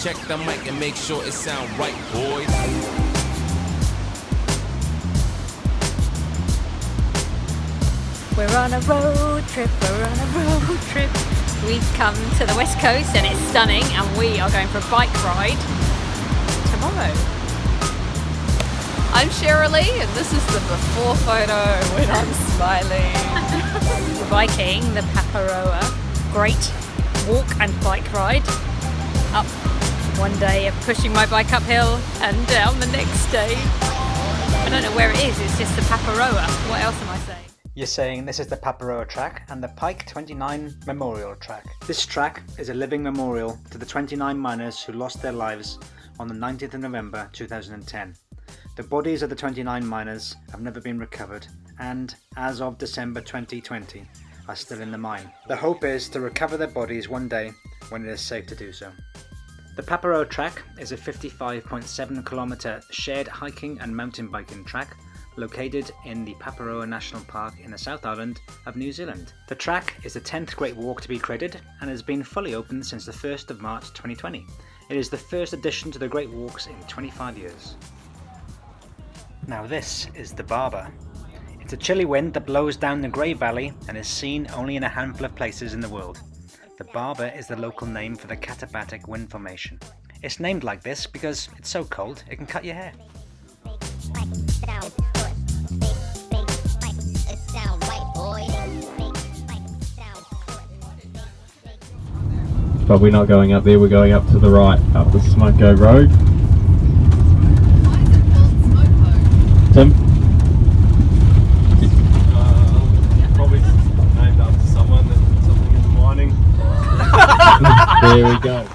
Check the mic and make sure it sound right, boys. We're on a road trip, we're on a road trip. We've come to the West Coast and it's stunning, and we are going for a bike ride tomorrow. I'm Sheralee and this is the before photo when I'm smiling. We're biking the Paparoa. Great walk and bike ride. Up one day of pushing my bike uphill and down the next day. I don't know where it is, it's just the Paparoa. What else am I saying? You're saying this is the Paparoa track and the Pike 29 Memorial Track. This track is a living memorial to the 29 miners who lost their lives on the 19th of November 2010. The bodies of the 29 miners have never been recovered and, as of December 2020, are still in the mine. The hope is to recover their bodies one day when it is safe to do so. The Paparoa track is a 55.7 kilometre shared hiking and mountain biking track located in the Paparoa National Park in the South Island of New Zealand. The track is the 10th Great Walk to be created and has been fully open since the 1st of March 2020. It is the first addition to the Great Walks in 25 years. Now this is the Barber. It's a chilly wind that blows down the Grey Valley and is seen only in a handful of places in the world. The Barber is the local name for the Katabatic wind formation. It's named like this because it's so cold it can cut your hair. But we're not going up there, we're going up to the right, up the Smoko Road. Tim? Probably named after someone that did something in the mining. There we go.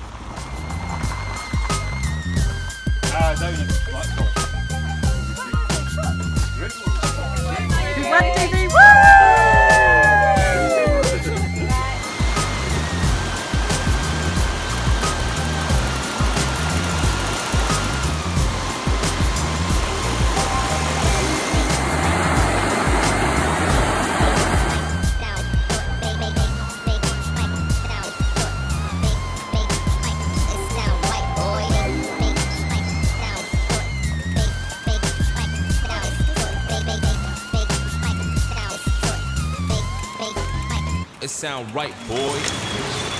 It sound right, boys.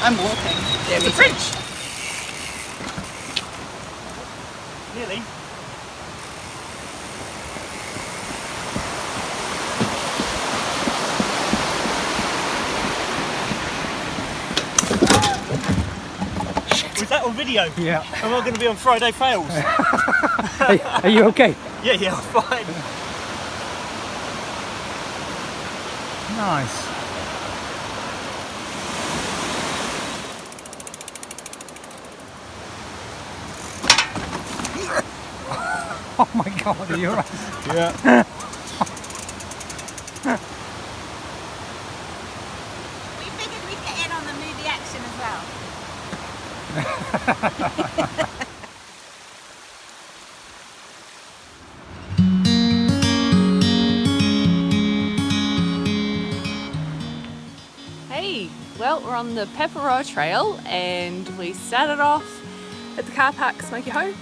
I'm walking. There's a bridge! Nearly. Was that on video? Yeah. Am I going to be on Friday Fails? Are you okay? Yeah, I'm fine. Nice. Oh my god, are you alright? Yeah. We figured we'd get in on the movie action as well. Hey, well, we're on the Paparoa Trail and we started off at the car park Smoky Hoe.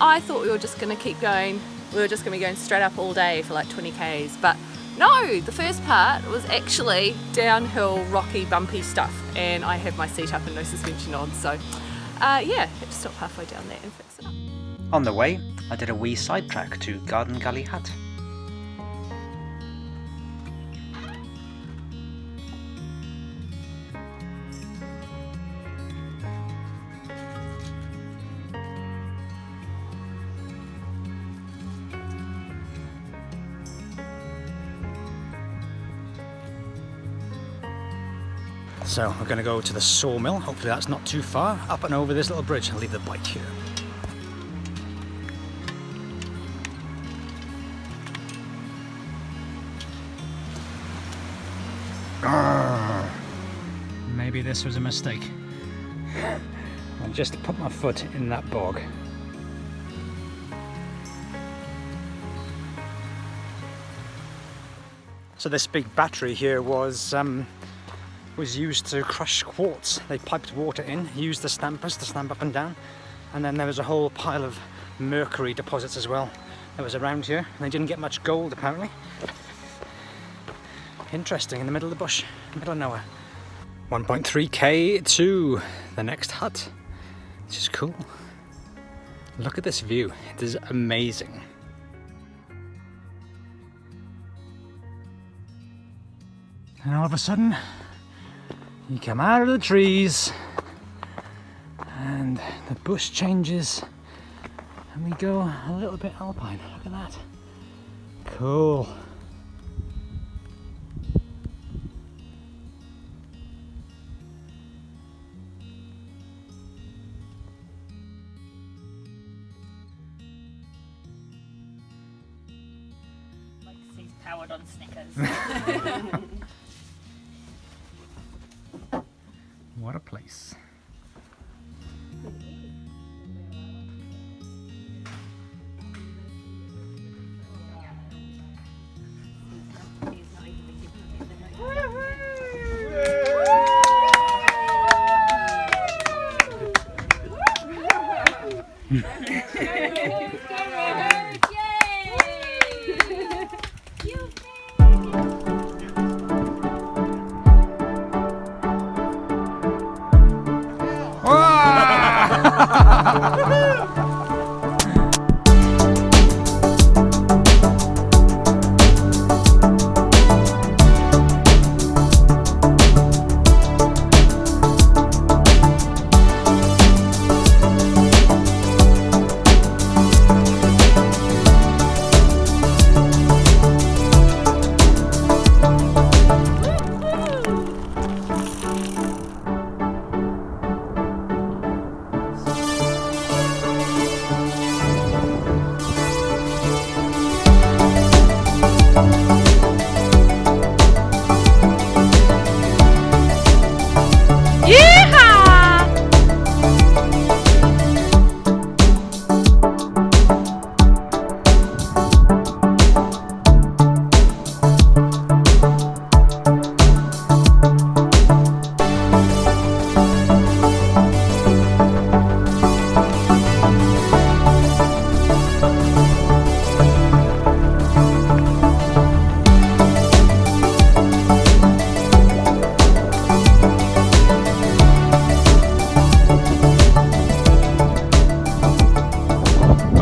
I thought we were just going to keep going. We were just going to be going straight up all day for like 20 k's, but no, the first part was actually downhill, rocky, bumpy stuff, and I have my seat up and no suspension on, so yeah, had to stop halfway down there and fix it up. On the way, I did a wee sidetrack to Garden Gully Hut. So we're going to go to the sawmill, hopefully that's not too far, up and over this little bridge and leave the bike here. Arrgh. Maybe this was a mistake. I just put my foot in that bog. So this big battery here was used to crush quartz. They piped water in, used the stampers to stamp up and down, And then there was a whole pile of mercury deposits as well that was around here, and they didn't get much gold apparently. Interesting, in the middle of the bush, middle of nowhere. 1.3k to the next hut, which is cool. Look at this view, it is amazing. And all of a sudden, you come out of the trees and the bush changes and we go a little bit alpine. Look at that. Cool. Like to see powered on Snickers. What a place.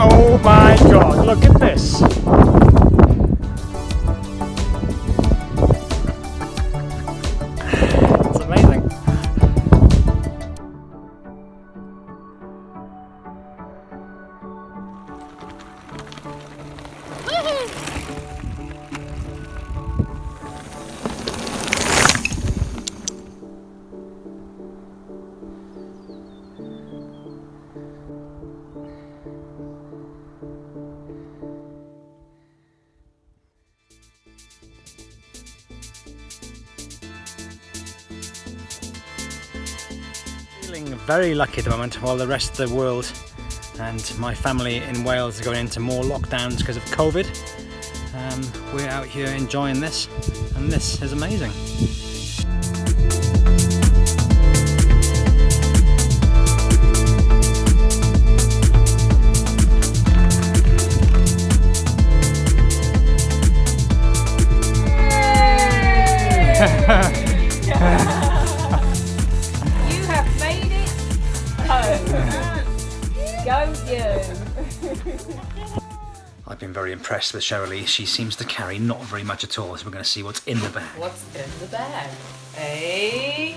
Oh my god, look at this! It's amazing. Feeling very lucky at the moment while the rest of the world and my family in Wales are going into more lockdowns because of COVID. We're out here enjoying this, and this is amazing. You have made it home. Go you. I've been very impressed with Sheralee. She seems to carry not very much at all, so we're going to see what's in the bag. What's in the bag? A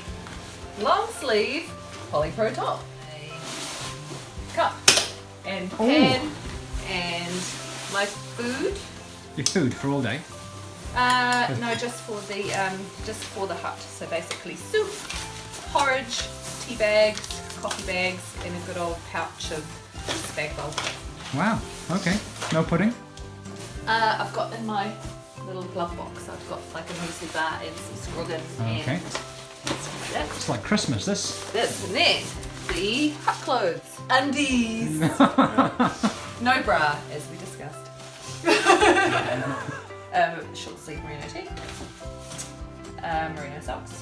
long sleeve polypro top, a cup and pen, and my food. Your food for all day? No, just for the hut. So basically soup, porridge, tea bags, coffee bags, and a good old pouch of spag bowl. Wow, okay. No pudding? I've got in my little glove box, I've got like a muesli bar and some scroggins Okay. and stuff like that. It's like Christmas, this. This and then the hut clothes, undies, no bra as we discussed. Short sleeve merino tee, merino socks,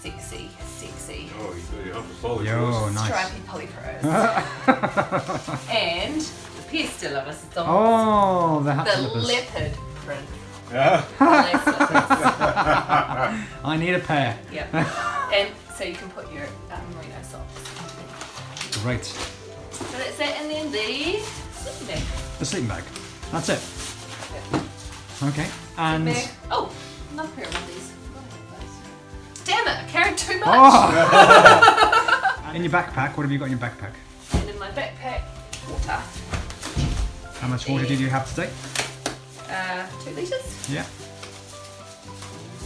6 sexy. Oh, you have to follow Yo, yours. nice. Stripy polypros. And the piece still of us is on Oh, the hat the slippers. leopard print. Yeah. Lace slippers. I need a pair. Yep. And so you can put your merino socks. Great. So that's it, and then the sleeping bag. The sleeping bag. That's it. Yep. Okay. And Bag. Oh, another pair of undies. Damn it, I carried too much. oh. In your backpack, what have you got in your backpack? And in my backpack, water. How much water did you have today? 2 litres. Yeah.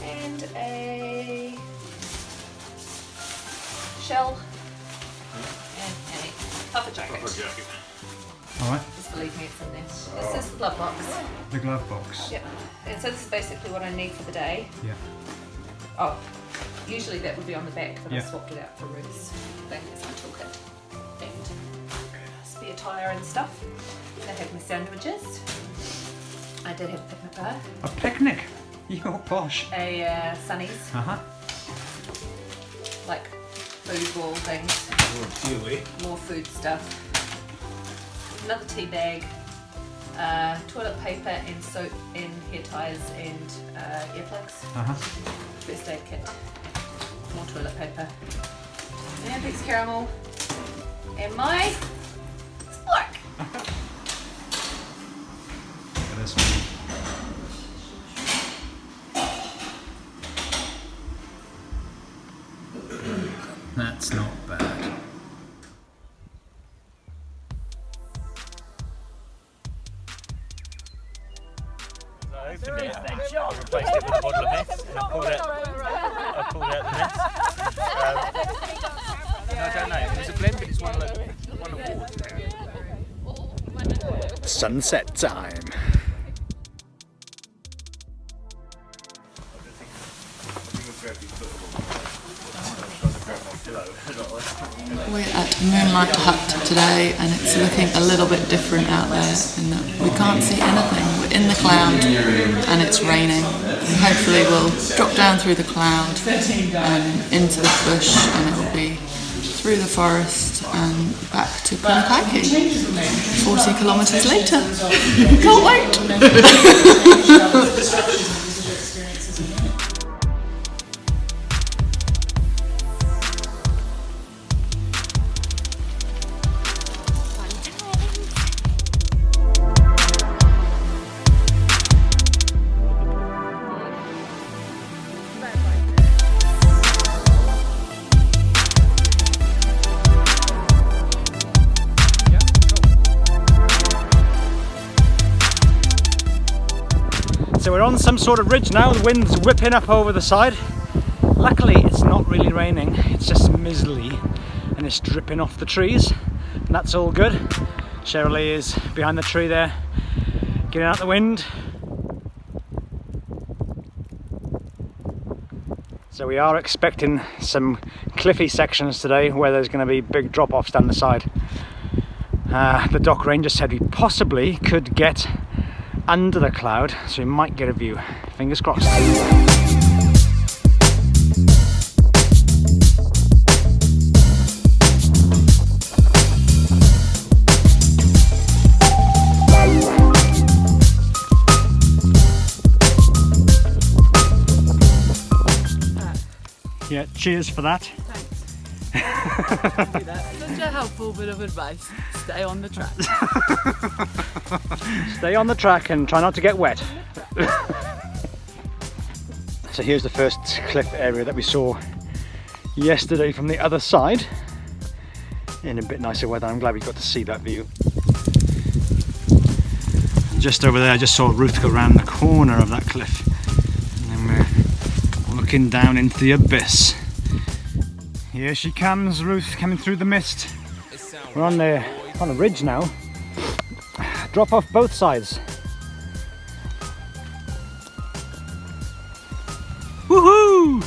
And a shell. And a puffer jacket. All right. Just believe me, it's in there. This is the glove box. The glove box. Yep. And so this is basically what I need for the day. Yeah. Oh, usually that would be on the back, but I Yeah. swapped it out for Ruth's thing as my toolkit. And spare tyre and stuff. I have my sandwiches. I did have a picnic bar. A picnic. You're posh. A Sunnies, Uh-huh. like food ball things. More food stuff. Another tea bag. Toilet paper and soap and hair ties and earplugs. Uh-huh. First aid kit. More toilet paper. And a piece of caramel. And my spork. Look at this one. That's not bad. I replaced it with a bottle of mess and I pulled out the mess. And I don't know, it was a blend, but it's won awards. Sunset time. We're at Moonlight Hut today and it's looking a little bit different out there in that we can't see anything. We're in the cloud and it's raining. And hopefully we'll drop down through the cloud and into the bush and it will be through the forest and back to Punakaiki 40 kilometres later. Can't wait! So we're on some sort of ridge now, the wind's whipping up over the side. Luckily it's not really raining, it's just mizzly and it's dripping off the trees and that's all good. Sheralee is behind the tree there, getting out the wind. So we are expecting some cliffy sections today where there's going to be big drop-offs down the side. The dock ranger said we possibly could get under the cloud, so we might get a view. Fingers crossed. Yeah, cheers for that. Such a helpful bit of advice. Stay on the track. Stay on the track and try not to get wet. So here's the first cliff area that we saw yesterday from the other side. In a bit nicer weather, I'm glad we got to see that view. Just over there I just saw Ruth go around the corner of that cliff. And then we're looking down into the abyss. Here she comes, Ruth, coming through the mist. We're on a ridge now. Drop off both sides. Woohoo!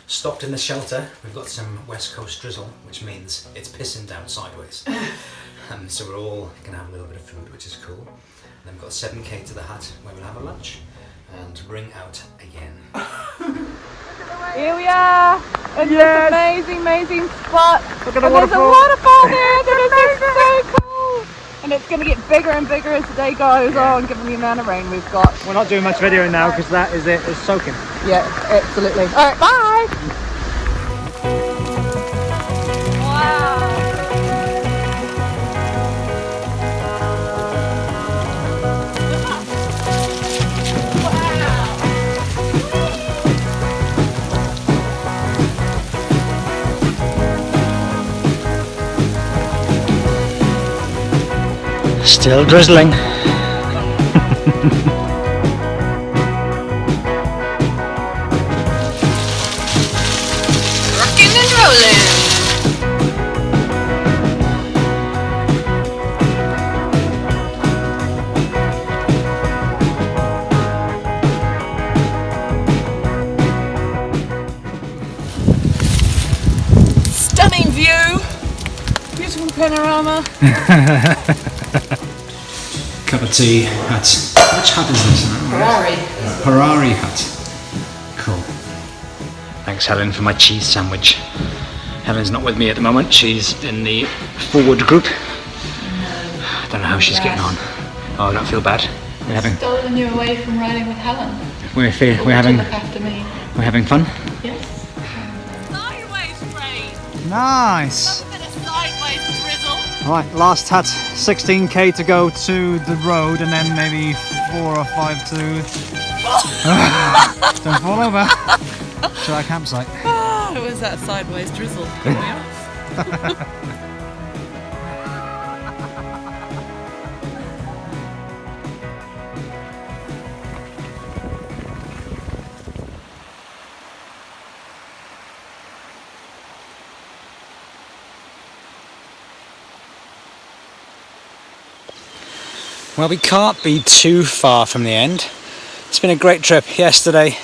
Stopped in the shelter. We've got some west coast drizzle, which means it's pissing down sideways. So we're all gonna have a little bit of food, which is cool. And then we've got 7k to the hut where we'll have a lunch. and ring out again. Here we are in this amazing spot. Look at the waterfall. There's a waterfall there that is just so cool. And it's going to get bigger and bigger as the day goes on, given the amount of rain we've got. We're not doing much videoing now because that is it, it's soaking. Yeah, absolutely. All right, bye. Still drizzling. Rocking and rolling. Stunning view. Beautiful panorama. Cup of tea at, which hut is this? Paparoa hut. Cool. Thanks Helen for my cheese sandwich. Helen's not with me at the moment, she's in the forward group. I don't know how she's getting on. Oh, I don't feel bad. We're having Stolen you away from riding with Helen. we're To having look after me. we're having fun. Yes. Sideways rain. Nice. A bit of sideways drizzle. Right, last hut, 16k to go to the road and then maybe 4 or 5 to... Don't fall over to our campsite. It was that sideways drizzle. Well, we can't be too far from the end. It's been a great trip. Yesterday,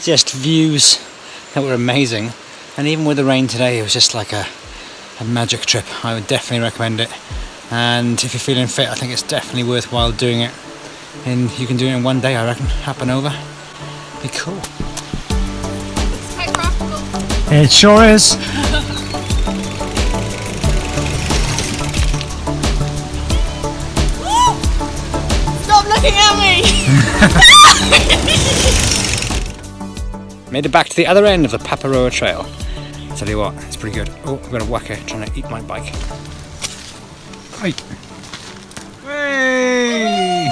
just views that were amazing. And even with the rain today, it was just like a magic trip. I would definitely recommend it. And if you're feeling fit, I think it's definitely worthwhile doing it. And you can do it in one day, I reckon. Up and over. Be cool. It's quite practical. It sure is. Stop looking at me! Made it back to the other end of the Paparoa trail. Tell you what, it's pretty good. Oh, I've got a whacker trying to eat my bike. Right. Hey!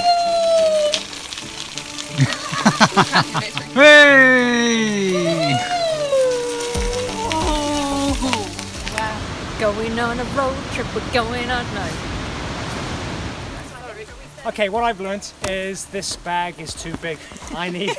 Hey! Going on a road trip, we're going on no. Okay, what I've learnt is this bag is too big. I need